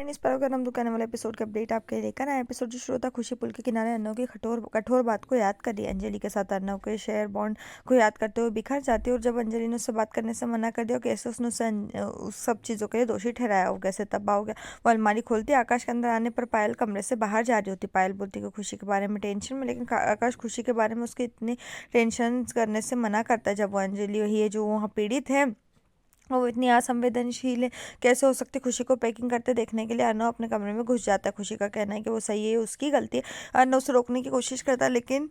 इन इस पर हम दुकान वाले एपिसोड का अपडेट आपके लिए लेकर आए। एपिसोड जो शुरू होता खुशी पुल के किनारे अर्नव की कठोर कठोर बात को याद कर रही है। अंजलि के साथ अर्नव के शेयर बॉन्ड को याद करते हुए बिखर जाती है और जब अंजलि ने उससे बात करने से मना कर दिया, कैसे उसने उसे उस सब चीज़ों के लिए दोषी ठहराया, वो कैसे तबाह हो गया। वो अलमारी खोलती, आकाश के अंदर आने पर पायल कमरे से बाहर जा रही होती। पायल बोलती कि खुशी के बारे में टेंशन में, लेकिन आकाश खुशी के बारे में उसकी इतनी टेंशन करने से मना करता है। जब वो अंजलि वही है जो वहाँ पीड़ित है, वो इतनी असंवेदनशील है, कैसे हो सकती खुशी को पैकिंग करते देखने के लिए अर्नव अपने कमरे में घुस जाता है। खुशी का कहना है कि वो सही है, उसकी गलती है। अर्नव उसे रोकने की कोशिश करता है, लेकिन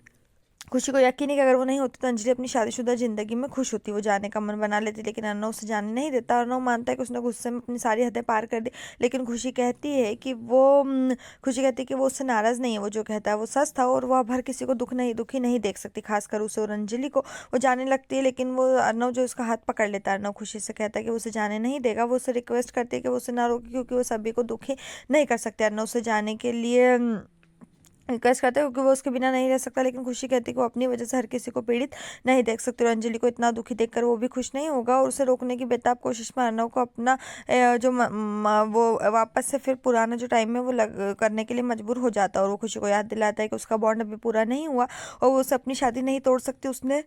खुशी को यकीन है कि अगर वो नहीं होती तो अंजलि अपनी शादीशुदा जिंदगी में खुश होती। वो जाने का मन बना लेती, लेकिन अर्नव उसे जाने नहीं देता। अर्नव मानता है कि उसने गुस्से में अपनी सारी हदें पार कर दी, लेकिन खुशी कहती है कि वो उससे नाराज नहीं है। वो जो कहता है वो सच था और वो अब हर किसी को दुखी नहीं देख सकती, खासकर उसे और अंजलि को। वो जाने लगती है, लेकिन वो अर्नव जो उसका हाथ पकड़ लेता है। अर्नव खुशी से कहता है कि वो उसे जाने नहीं देगा। वो उसे रिक्वेस्ट करती है कि वो उसे ना रोके, क्योंकि वो सभी को दुखी नहीं कर सकते। अर्नव उसे जाने के लिए रिक्वेस्ट करता है, क्योंकि वो उसके बिना नहीं रह सकता, लेकिन खुशी कहती है कि वो अपनी वजह से हर किसी को पीड़ित नहीं देख सकती और अंजलि को इतना दुखी देखकर वो भी खुश नहीं होगा। और उसे रोकने की बेताब कोशिश में अर्नव को अपना वो वापस से फिर पुराना जो टाइम है वो करने के लिए मजबूर हो जाता है। और वो खुशी को याद दिलाता है कि उसका बॉन्ड अभी पूरा नहीं हुआ और वो उसे अपनी शादी नहीं तोड़ सकती। उसने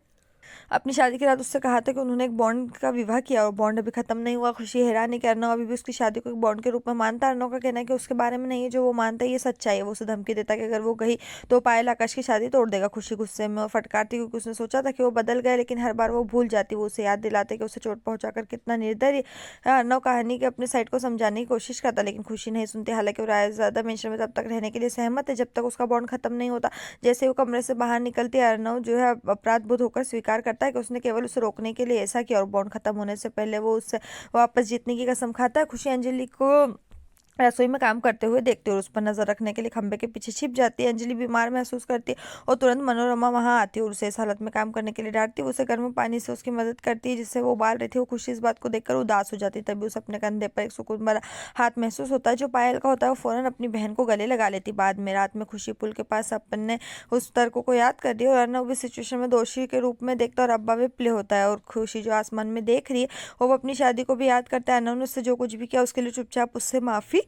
अपनी शादी की रात उससे कहा था कि उन्होंने एक बॉन्ड का विवाह किया और बॉन्ड अभी खत्म नहीं हुआ। खुशी हैरान है कि अर्नव अभी भी उसकी शादी को एक बॉन्ड के रूप में मानता है। अर्नव का कहना है कि उसके बारे में नहीं है, जो वो मानता है ये सच्चाई है। वो उसे धमकी देता है कि अगर वो गई तो पायल आकाश की शादी तोड़ देगा। खुशी गुस्से में फटकारती, क्योंकि उसने सोचा था कि वो बदल गए, लेकिन हर बार वो भूल जाती। वो उसे याद दिलाते कि उसे चोट पहुंचाकर कितना निर्दयी है। अर्नव कहानी के अपने साइड को समझाने की कोशिश करता, लेकिन खुशी नहीं सुनती। हालांकि वो रायजादा मेंशन में तब तक रहने के लिए सहमत है जब तक उसका बॉन्ड खत्म नहीं होता। जैसे वो कमरे से बाहर निकलती है, अर्नव जो है अपराध बोध होकर स्वीकार करता है कि उसने केवल उसे रोकने के लिए ऐसा किया और बॉन्ड खत्म होने से पहले वो उससे वापस जीतने की कसम खाता है। खुशी अंजलि को रसोई में काम करते हुए देखती है और उस पर नजर रखने के लिए खंबे के पीछे छिप जाती है। अंजलि बीमार महसूस करती है और तुरंत मनोरमा वहां आती है और उसे इस हालत में काम करने के लिए डांटती है। उसे गर्म पानी से उसकी मदद करती है जिससे वो उबाल रही थी। वो खुशी इस बात को देखकर उदास हो जाती है। तभी उसे अपने कंधे पर एक सुकून भरा हाथ महसूस होता है जो पायल का होता है। वो फौरन अपनी बहन को गले लगा लेती। बाद में रात में खुशी पुल के पास अपने उस तर्क को याद कर दिया और अर्नव भी सिचुएशन में दोषी के रूप में देखता और अब्बा भी प्ले होता है। और खुशी जो आसमान में देख रही है और वो अपनी शादी को भी याद करता है। अर्नव ने उससे जो कुछ भी किया उसके लिए चुपचाप उससे माफी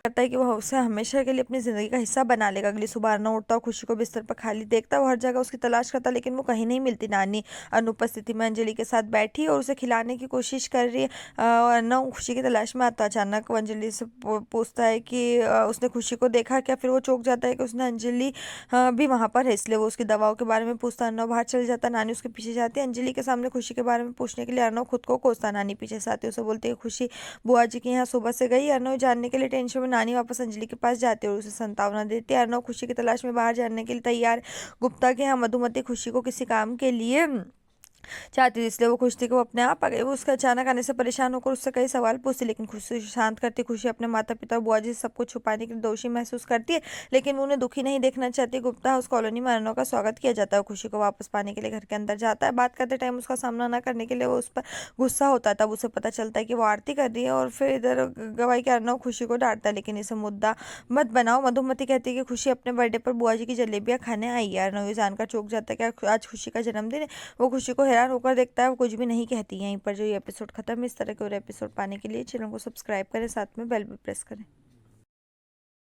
करता है कि वह उसे हमेशा के लिए अपनी जिंदगी का हिस्सा बना लेगा। अगली सुबह अर्नव उठता और खुशी को बिस्तर पर खाली देखता। वो हर जगह उसकी तलाश करता, लेकिन वो कहीं नहीं मिलती। नानी अनुपस्थिति में अंजलि के साथ बैठी और उसे खिलाने की कोशिश कर रही है। अर्नव खुशी की तलाश में आता। अचानक वो अंजलि से पूछता है कि उसने खुशी को देखा क्या। फिर वो चौंक जाता है कि उसने अंजलि भी वहां पर है, इसलिए वो उसकी दवाओं के बारे में पूछता। अर्नव बाहर चल जाता। नानी उसके पीछे जाती है। अंजलि के सामने खुशी के बारे में पूछने के लिए अर्नव खुद को कोसता। नानी पीछे से आती है, उसे बोलती है खुशी बुआ जी के यहाँ सुबह से गई। अर्नव जानने के लिए टेंशन में नानी वापस अंजलि के पास जाती है और उसे सांत्वना देती है। अर्नव खुशी की तलाश में बाहर जाने के लिए तैयार। गुप्ता के यहाँ मधुमती खुशी को किसी काम के लिए चाहती थी, इसलिए वो खुश थी कि वो अपने आप आ गई। वो उसके अचानक आने से परेशान होकर उससे कई सवाल पूछती, लेकिन खुशी शांत करती। खुशी अपने माता पिता और बुआ जी से सब कुछ छुपाने के लिए दोषी महसूस करती है, लेकिन वो उन्हें दुखी नहीं देखना चाहती। गुप्ता हाउस कॉलोनी में अर्नव का स्वागत किया जाता है। खुशी को वापस पाने के लिए घर के अंदर जाता है। बात करते टाइम उसका सामना न करने के लिए वो उस पर गुस्सा होता है। तब उसे पता चलता है कि वो आरती कर रही है और फिर इधर गवाही के अर्नव खुशी को डांटता है, लेकिन इसे मुद्दा मत बनाओ। मधुमती कहती है कि खुशी अपने बर्थडे पर बुआ जी की जलेबियां खाने आई है। अर्नव ये जानकर चौंक जाता है कि आज खुशी का जन्मदिन है। वो खुशी को हैरान होकर देखता है, वो कुछ भी नहीं कहती। यहीं पर जो ये एपिसोड खत्म है, इस तरह के और एपिसोड पाने के लिए चैनल को सब्सक्राइब करें, साथ में बेल भी प्रेस करें।